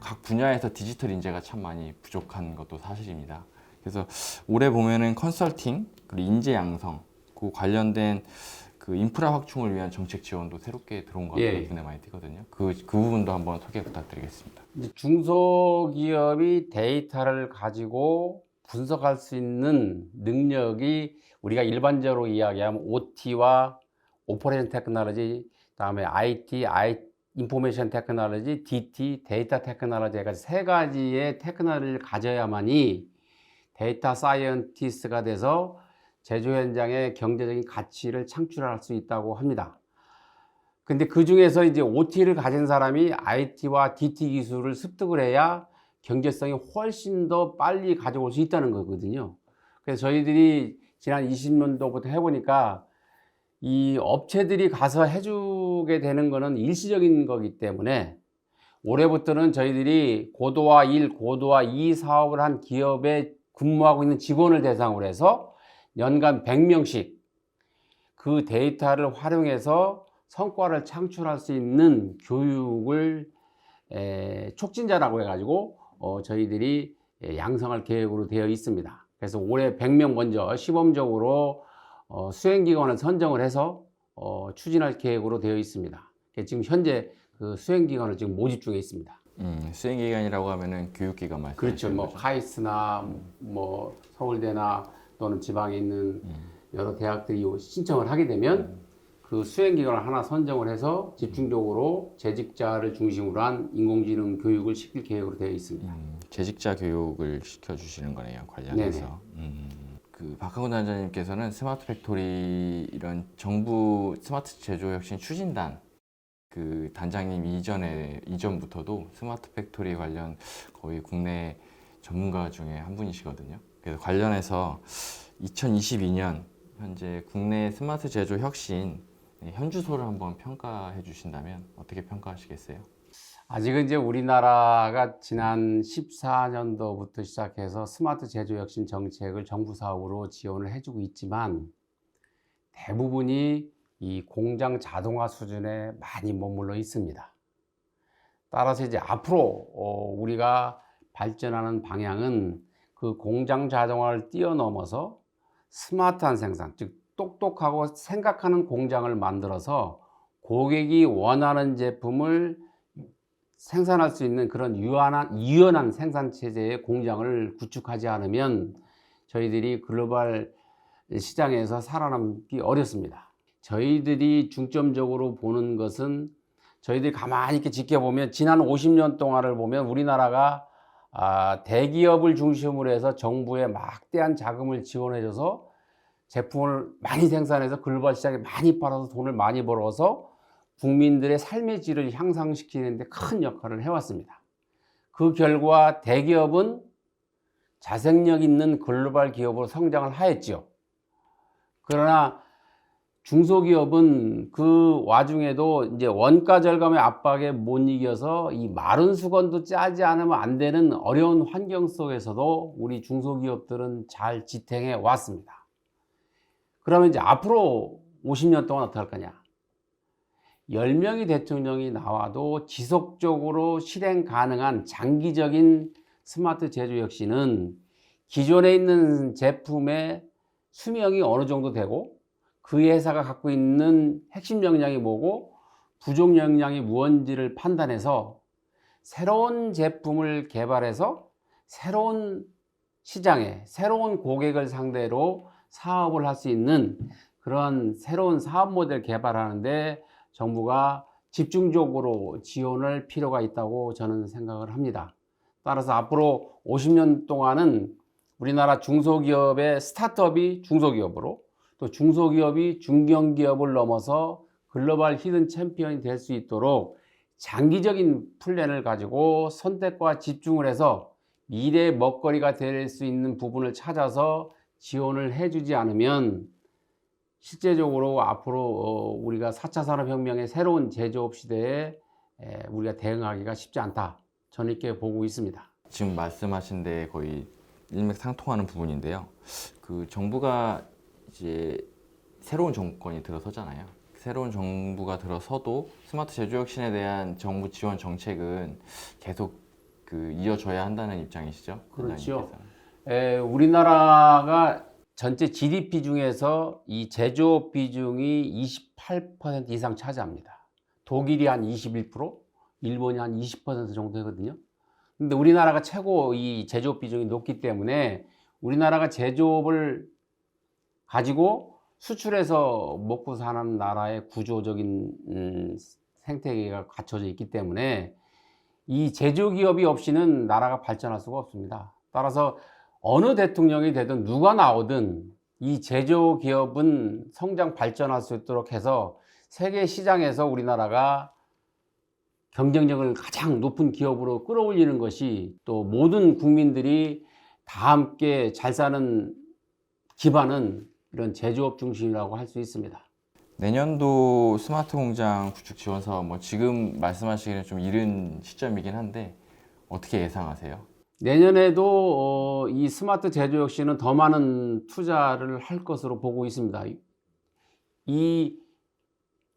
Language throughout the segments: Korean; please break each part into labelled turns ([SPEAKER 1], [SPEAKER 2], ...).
[SPEAKER 1] 각 분야에서 디지털 인재가 참 많이 부족한 것도 사실입니다. 그래서 올해 보면은 컨설팅 그리고 인재 양성 그 관련된 그 인프라 확충을 위한 정책 지원도 새롭게 들어온 것 같아서 눈에 많이 띄거든요. 그 부분도 한번 소개 부탁드리겠습니다.
[SPEAKER 2] 이제 중소기업이 데이터를 가지고 분석할 수 있는 능력이 우리가 일반적으로 이야기하면 OT와 오퍼레이션 테크놀로지, 다음에 IT, 인포메이션 테크놀로지, DT, 데이터 테크놀로지 해가지고 세 가지의 테크놀로지를 가져야만이 데이터 사이언티스트가 돼서 제조 현장의 경제적인 가치를 창출할 수 있다고 합니다. 근데 그 중에서 이제 OT를 가진 사람이 IT와 DT 기술을 습득을 해야 경제성이 훨씬 더 빨리 가져올 수 있다는 거거든요. 그래서 저희들이 지난 20년도부터 해보니까 이 업체들이 가서 해주게 되는 거는 일시적인 거기 때문에 올해부터는 저희들이 고도화 1, 고도화 2 사업을 한 기업에 근무하고 있는 직원을 대상으로 해서 연간 100명씩 그 데이터를 활용해서 성과를 창출할 수 있는 교육을 촉진자라고 해가지고 저희들이 양성할 계획으로 되어 있습니다. 그래서 올해 100명 먼저 시범적으로 수행기관을 선정을 해서 추진할 계획으로 되어 있습니다. 지금 현재 그 수행기관을 지금 모집 중에 있습니다.
[SPEAKER 1] 수행기관이라고 하면은 교육기관 말씀이시죠?
[SPEAKER 2] 그렇죠. 뭐 카이스트나 뭐 서울대나 또는 지방에 있는 여러 대학들이 신청을 하게 되면 그 수행기관을 하나 선정을 해서 집중적으로 재직자를 중심으로 한 인공지능 교육을 시킬 계획으로 되어 있습니다.
[SPEAKER 1] 재직자 교육을 시켜주시는 거네요, 관련해서. 그 박항훈 단장님께서는 스마트 팩토리 이런 정부 스마트 제조 혁신 추진단 그 단장님 이전부터도 스마트 팩토리 관련 거의 국내 전문가 중에 한 분이시거든요. 그래서 관련해서 2022년 현재 국내 스마트 제조 혁신 현주소를 한번 평가해 주신다면 어떻게 평가하시겠어요?
[SPEAKER 2] 아직은 이제 우리나라가 지난 14년도부터 시작해서 스마트 제조 혁신 정책을 정부 사업으로 지원을 해주고 있지만 대부분이 이 공장 자동화 수준에 많이 머물러 있습니다. 따라서 이제 앞으로 우리가 발전하는 방향은 그 공장 자동화를 뛰어넘어서 스마트한 생산, 즉 똑똑하고 생각하는 공장을 만들어서 고객이 원하는 제품을 생산할 수 있는 그런 유연한 생산 체제의 공장을 구축하지 않으면 저희들이 글로벌 시장에서 살아남기 어렵습니다. 저희들이 중점적으로 보는 것은 저희들이 가만히 이렇게 지켜보면 지난 50년 동안을 보면 우리나라가 대기업을 중심으로 해서 정부에 막대한 자금을 지원해줘서 제품을 많이 생산해서 글로벌 시장에 많이 팔아서 돈을 많이 벌어서 국민들의 삶의 질을 향상시키는 데 큰 역할을 해왔습니다. 그 결과 대기업은 자생력 있는 글로벌 기업으로 성장을 하였죠. 그러나 중소기업은 그 와중에도 이제 원가 절감의 압박에 못 이겨서 이 마른 수건도 짜지 않으면 안 되는 어려운 환경 속에서도 우리 중소기업들은 잘 지탱해 왔습니다. 그러면 이제 앞으로 50년 동안 어떻게 할 거냐? 10명의 대통령이 나와도 지속적으로 실행 가능한 장기적인 스마트 제조 혁신은 기존에 있는 제품의 수명이 어느 정도 되고 그 회사가 갖고 있는 핵심 역량이 뭐고 부족 역량이 무언지를 판단해서 새로운 제품을 개발해서 새로운 시장에 새로운 고객을 상대로 사업을 할 수 있는 그런 새로운 사업 모델 개발하는데 정부가 집중적으로 지원할 필요가 있다고 저는 생각을 합니다. 따라서 앞으로 50년 동안은 우리나라 중소기업의 스타트업이 중소기업으로 또 중소기업이 중견기업을 넘어서 글로벌 히든 챔피언이 될 수 있도록 장기적인 플랜을 가지고 선택과 집중을 해서 미래의 먹거리가 될 수 있는 부분을 찾아서 지원을 해주지 않으면 실제적으로 앞으로 우리가 4차 산업혁명의 새로운 제조업 시대에 우리가 대응하기가 쉽지 않다. 저는 이렇게 보고 있습니다.
[SPEAKER 1] 지금 말씀하신 데 거의 일맥상통하는 부분인데요. 그 정부가 이제 새로운 정권이 들어서잖아요. 새로운 정부가 들어서도 스마트 제조 혁신에 대한 정부 지원 정책은 계속 그 이어져야 한다는 입장이시죠?
[SPEAKER 2] 그렇죠.
[SPEAKER 1] 원장님께서는.
[SPEAKER 2] 우리나라가 전체 GDP 중에서 이 제조업 비중이 28% 이상 차지합니다. 독일이 한 21%, 일본이 한 20% 정도 되거든요. 근데 우리나라가 최고 이 제조업 비중이 높기 때문에 우리나라가 제조업을 가지고 수출해서 먹고 사는 나라의 구조적인 생태계가 갖춰져 있기 때문에 이 제조기업이 없이는 나라가 발전할 수가 없습니다. 따라서 어느 대통령이 되든 누가 나오든 이 제조기업은 성장 발전할 수 있도록 해서 세계 시장에서 우리나라가 경쟁력을 가장 높은 기업으로 끌어올리는 것이 또 모든 국민들이 다 함께 잘 사는 기반은 이런 제조업 중심이라고 할 수 있습니다.
[SPEAKER 1] 내년도 스마트 공장 구축 지원 사업 뭐 지금 말씀하시기는 좀 이른 시점이긴 한데 어떻게 예상하세요?
[SPEAKER 2] 내년에도 이 스마트 제조 역시는 더 많은 투자를 할 것으로 보고 있습니다. 이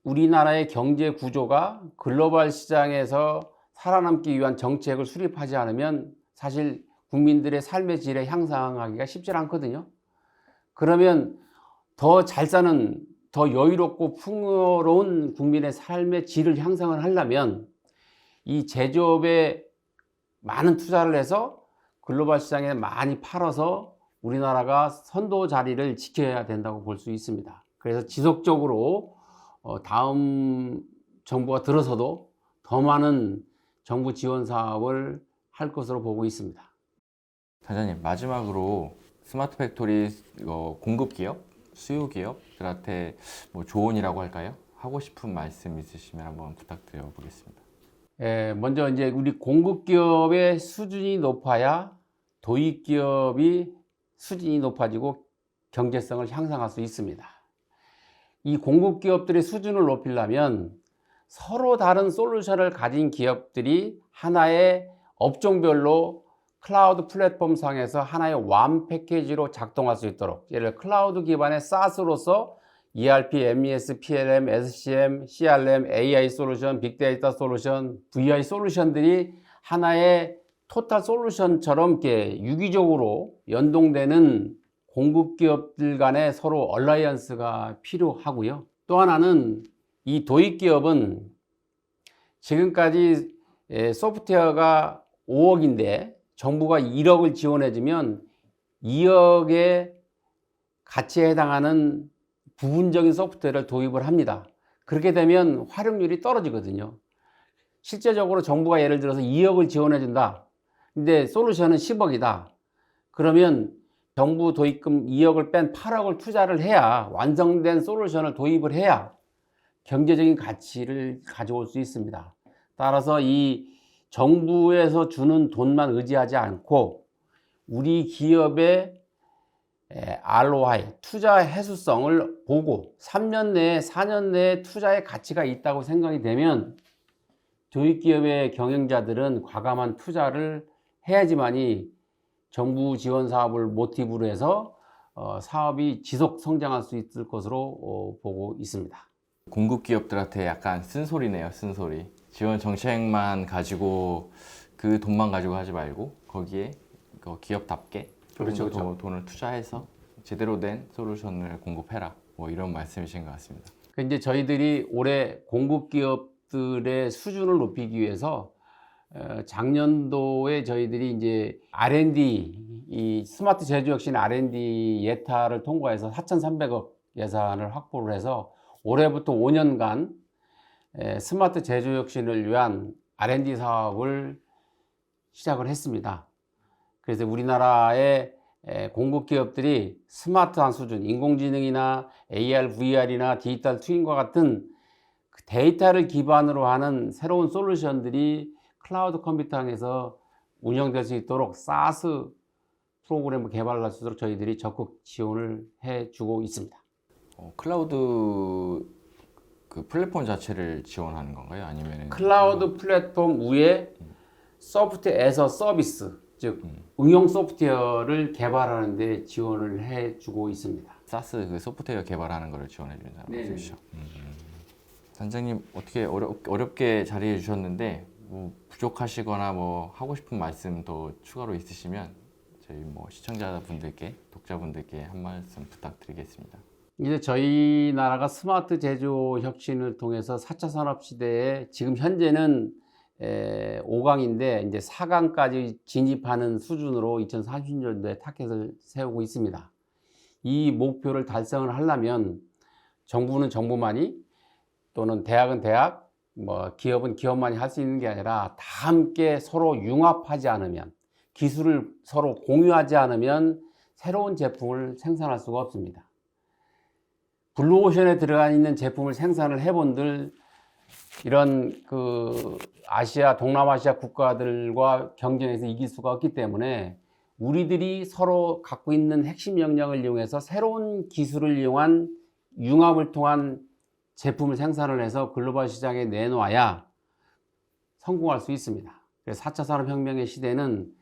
[SPEAKER 2] 우리나라의 경제 구조가 글로벌 시장에서 살아남기 위한 정책을 수립하지 않으면 사실 국민들의 삶의 질을 향상하기가 쉽지 않거든요. 그러면 더 잘 사는, 더 여유롭고 풍요로운 국민의 삶의 질을 향상을 하려면 이 제조업에 많은 투자를 해서 글로벌 시장에 많이 팔아서 우리나라가 선도 자리를 지켜야 된다고 볼 수 있습니다. 그래서 지속적으로 다음 정부가 들어서도 더 많은 정부 지원 사업을 할 것으로 보고 있습니다.
[SPEAKER 1] 단장님 마지막으로 스마트 팩토리 공급 기업, 수요 기업들한테 뭐 조언이라고 할까요? 하고 싶은 말씀 있으시면 한번 부탁드려 보겠습니다.
[SPEAKER 2] 먼저 이제 우리 공급 기업의 수준이 높아야 도입 기업이 수준이 높아지고 경제성을 향상할 수 있습니다. 이 공급 기업들의 수준을 높이려면 서로 다른 솔루션을 가진 기업들이 하나의 업종별로 클라우드 플랫폼 상에서 하나의 완 패키지로 작동할 수 있도록, 예를 들어 클라우드 기반의 SaaS로서 ERP, MES, PLM, SCM, CRM, AI 솔루션, 빅데이터 솔루션, VI 솔루션들이 하나의 토탈 솔루션처럼 이렇게 유기적으로 연동되는 공급 기업들 간의 서로 얼라이언스가 필요하고요. 또 하나는 이 도입 기업은 지금까지 소프트웨어가 5억인데 정부가 1억을 지원해주면 2억의 가치에 해당하는 부분적인 소프트웨어를 도입을 합니다. 그렇게 되면 활용률이 떨어지거든요. 실제적으로 정부가 예를 들어서 2억을 지원해준다. 근데 솔루션은 10억이다. 그러면 정부 도입금 2억을 뺀 8억을 투자를 해야 완성된 솔루션을 도입을 해야 경제적인 가치를 가져올 수 있습니다. 따라서 이 정부에서 주는 돈만 의지하지 않고 우리 기업의 ROI, 투자 해수성을 보고 3년 내에 4년 내에 투자의 가치가 있다고 생각이 되면 도입기업의 경영자들은 과감한 투자를 해야지만이 정부 지원 사업을 모티브로 해서 사업이 지속 성장할 수 있을 것으로 보고 있습니다.
[SPEAKER 1] 공급 기업들한테 약간 쓴소리네요, 쓴소리. 지원 정책만 가지고 그 돈만 가지고 하지 말고 거기에 기업답게
[SPEAKER 2] 그렇죠,
[SPEAKER 1] 더 돈을 투자해서 제대로 된 솔루션을 공급해라. 뭐 이런 말씀이신 것 같습니다.
[SPEAKER 2] 이제 저희들이 올해 공급 기업들의 수준을 높이기 위해서 작년도에 저희들이 이제 R&D, 이 스마트 제조 혁신 R&D 예타를 통과해서 4,300억 예산을 확보를 해서 올해부터 5년간 스마트 제조 혁신을 위한 R&D 사업을 시작을 했습니다. 그래서 우리나라의 공급 기업들이 스마트한 수준, 인공지능이나 AR, VR이나 디지털 트윈과 같은 데이터를 기반으로 하는 새로운 솔루션들이 클라우드 컴퓨팅에서 운영될 수 있도록 SaaS 프로그램을 개발할 수 있도록 저희들이 적극 지원을 해주고 있습니다.
[SPEAKER 1] 클라우드 그 플랫폼 자체를 지원하는 건가요? 아니면
[SPEAKER 2] 클라우드 플랫폼 위에 소프트웨어 에서 서비스, 즉 응용 소프트웨어를 개발하는 데 지원을 해주고 있습니다.
[SPEAKER 1] 사스 그 소프트웨어 개발하는 거를 지원해 준다는
[SPEAKER 2] 네.
[SPEAKER 1] 말씀이시죠? 단장님 어떻게 어렵게 자리해 주셨는데 뭐 부족하시거나 뭐 하고 싶은 말씀 더 추가로 있으시면 저희 뭐 시청자분들께, 독자분들께 한 말씀 부탁드리겠습니다.
[SPEAKER 2] 이제 저희 나라가 스마트 제조 혁신을 통해서 4차 산업 시대에 지금 현재는 5강인데 이제 4강까지 진입하는 수준으로 2030년도에 타켓을 세우고 있습니다. 이 목표를 달성을 하려면 정부는 정부만이 또는 대학은 대학, 뭐 기업은 기업만이 할 수 있는 게 아니라 다 함께 서로 융합하지 않으면, 기술을 서로 공유하지 않으면 새로운 제품을 생산할 수가 없습니다. 블루오션에 들어가 있는 제품을 생산을 해본들 이런 그 아시아, 동남아시아 국가들과 경쟁에서 이길 수가 없기 때문에 우리들이 서로 갖고 있는 핵심 역량을 이용해서 새로운 기술을 이용한 융합을 통한 제품을 생산을 해서 글로벌 시장에 내놓아야 성공할 수 있습니다. 그래서 4차 산업혁명의 시대는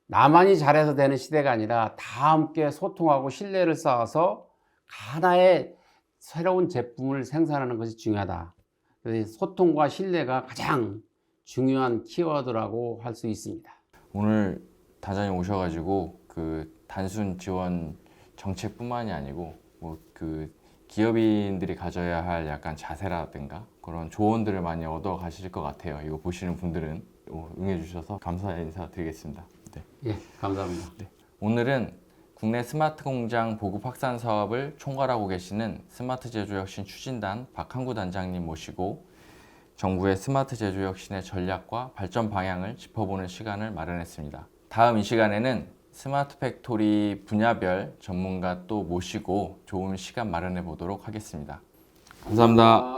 [SPEAKER 2] 나만이 잘해서 되는 시대가 아니라 다 함께 소통하고 신뢰를 쌓아서 하나의 새로운 제품을 생산하는 것이 중요하다. 그래서 소통과 신뢰가 가장 중요한 키워드라고 할 수 있습니다.
[SPEAKER 1] 오늘 단장님 오셔가지고 그 단순 지원 정책뿐만이 아니고 뭐 그 기업인들이 가져야 할 약간 자세라든가 그런 조언들을 많이 얻어 가실 것 같아요. 이거 보시는 분들은 응해 주셔서 감사 인사드리겠습니다. 네.
[SPEAKER 2] 예, 감사합니다.
[SPEAKER 1] 네. 오늘은 국내 스마트 공장 보급 확산 사업을 총괄하고 계시는 스마트 제조 혁신 추진단 박항구 단장님 모시고 정부의 스마트 제조 혁신의 전략과 발전 방향을 짚어보는 시간을 마련했습니다. 다음 이 시간에는 스마트 팩토리 분야별 전문가 또 모시고 좋은 시간 마련해 보도록 하겠습니다. 감사합니다.